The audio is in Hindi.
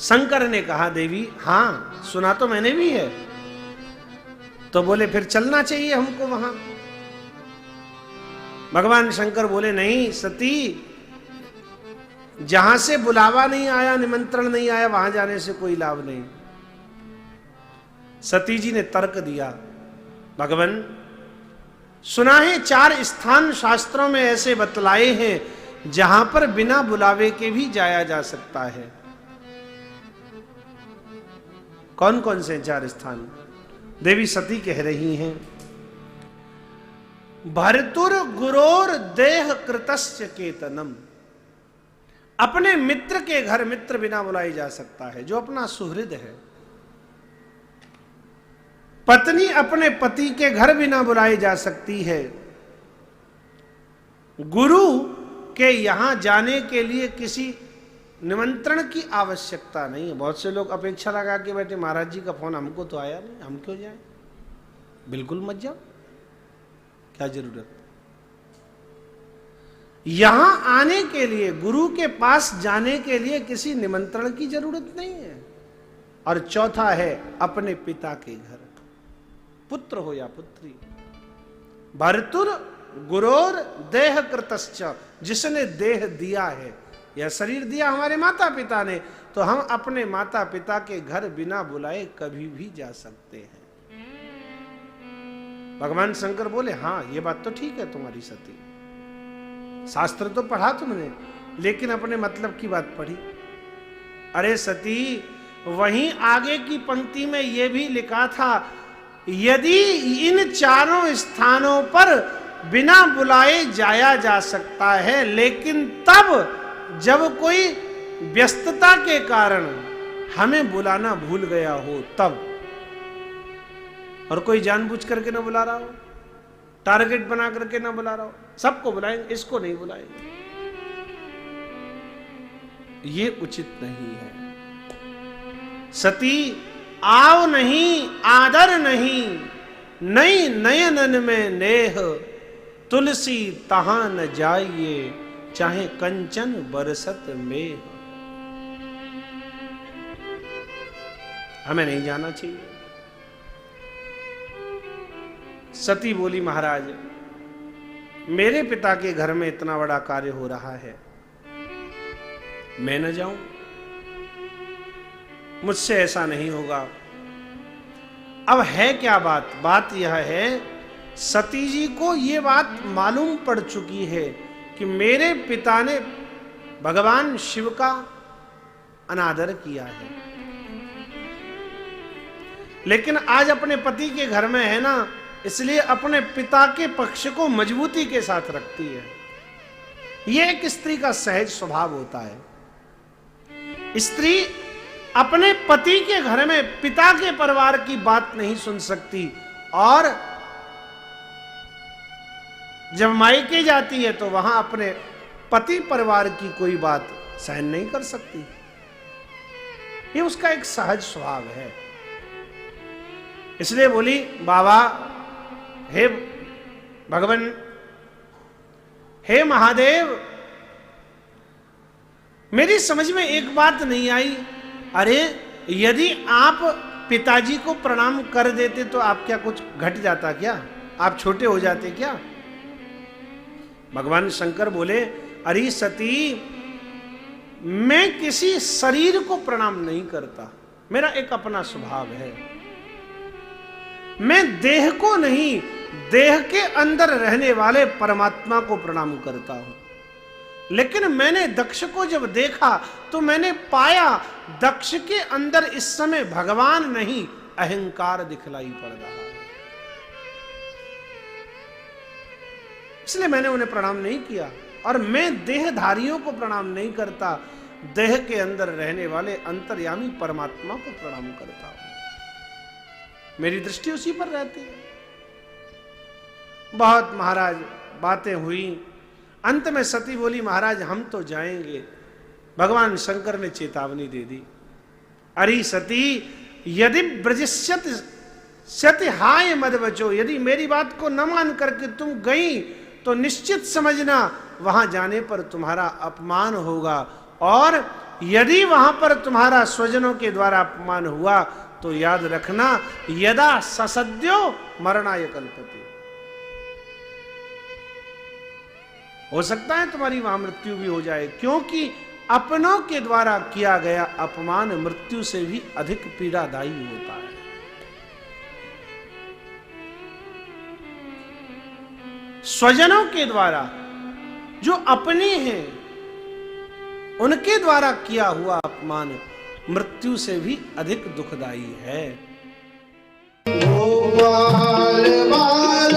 शंकर ने कहा देवी हाँ सुना तो मैंने भी है। तो बोले फिर चलना चाहिए हमको वहां। भगवान शंकर बोले नहीं सती, जहां से बुलावा नहीं आया, निमंत्रण नहीं आया, वहां जाने से कोई लाभ नहीं। सती जी ने तर्क दिया, भगवान सुना है 4 स्थान शास्त्रों में ऐसे बतलाए हैं जहां पर बिना बुलावे के भी जाया जा सकता है। कौन कौन से 4 स्थान? देवी सती कह रही हैं, भर्तुर गुरोर देह कृतस्य केतनम। अपने मित्र के घर मित्र बिना बुलाए जा सकता है, जो अपना सुहृद है। पत्नी अपने पति के घर बिना बुलाई जा सकती है। गुरु के यहां जाने के लिए किसी निमंत्रण की आवश्यकता नहीं है। बहुत से लोग अपेक्षा लगा के बैठे, महाराज जी का फोन हमको तो आया नहीं, हम क्यों जाएं? बिल्कुल मत जाओ, क्या जरूरत। यहां आने के लिए, गुरु के पास जाने के लिए किसी निमंत्रण की जरूरत नहीं है। और चौथा है अपने पिता के घर, पुत्र हो या पुत्री। भर्तुर गुरोर देह कृतश्च, जिसने देह दिया है, यह शरीर दिया हमारे माता पिता ने, तो हम अपने माता पिता के घर बिना बुलाए कभी भी जा सकते हैं। भगवान शंकर बोले हाँ ये बात तो ठीक है तुम्हारी सती, शास्त्र तो पढ़ा तुमने, लेकिन अपने मतलब की बात पढ़ी। अरे सती, वहीं आगे की पंक्ति में यह भी लिखा था, यदि इन 4 स्थानों पर बिना बुलाए जाया जा सकता है, लेकिन तब जब कोई व्यस्तता के कारण हमें बुलाना भूल गया हो तब, और कोई जानबूझ करके ना बुला रहा हो, टारगेट बना करके ना बुला रहा हो, सबको बुलाएंगे, इसको नहीं बुलाएंगे, ये उचित नहीं है। सती आव नहीं, आदर नहीं, नई नयनन में नेह, तुलसी तहां न जाइए, चाहे कंचन बरसत में। हमें नहीं जाना चाहिए। सती बोली महाराज, मेरे पिता के घर में इतना बड़ा कार्य हो रहा है, मैं न जाऊं? मुझसे ऐसा नहीं होगा। अब है क्या बात? बात यह है, सती जी को यह बात मालूम पड़ चुकी है कि मेरे पिता ने भगवान शिव का अनादर किया है, लेकिन आज अपने पति के घर में है ना, इसलिए अपने पिता के पक्ष को मजबूती के साथ रखती है। यह एक स्त्री का सहज स्वभाव होता है। स्त्री अपने पति के घर में पिता के परिवार की बात नहीं सुन सकती, और जब मायके जाती है तो वहां अपने पति परिवार की कोई बात सहन नहीं कर सकती। ये उसका एक सहज स्वभाव है। इसलिए बोली, बाबा, हे भगवान, हे महादेव, मेरी समझ में एक बात नहीं आई। अरे यदि आप पिताजी को प्रणाम कर देते तो आप क्या कुछ घट जाता क्या? आप छोटे हो जाते क्या? भगवान शंकर बोले, अरे सती, मैं किसी शरीर को प्रणाम नहीं करता, मेरा एक अपना स्वभाव है। मैं देह को नहीं, देह के अंदर रहने वाले परमात्मा को प्रणाम करता हूं। लेकिन मैंने दक्ष को जब देखा तो मैंने पाया दक्ष के अंदर इस समय भगवान नहीं, अहंकार दिखलाई पड़ रहा है। इसलिए मैंने उन्हें प्रणाम नहीं किया। और मैं देहधारियों को प्रणाम नहीं करता, देह के अंदर रहने वाले अंतर्यामी परमात्मा को प्रणाम करता हूं। मेरी दृष्टि उसी पर रहती है। बहुत महाराज बातें हुई, अंत में सती बोली, महाराज हम तो जाएंगे। भगवान शंकर ने चेतावनी दे दी, अरे सती, यदि ब्रजिष्यति सति हाय मद बचो, यदि मेरी बात को न मान करके तुम गई तो निश्चित समझना वहां जाने पर तुम्हारा अपमान होगा, और यदि वहां पर तुम्हारा स्वजनों के द्वारा अपमान हुआ तो याद रखना, यदा ससद्यो मरणाय कल्पते, हो सकता है तुम्हारी वहां मृत्यु भी हो जाए, क्योंकि अपनों के द्वारा किया गया अपमान मृत्यु से भी अधिक पीड़ादायी होता है। स्वजनों के द्वारा, जो अपने हैं, उनके द्वारा किया हुआ अपमान मृत्यु से भी अधिक दुखदायी है। गोपाल बाल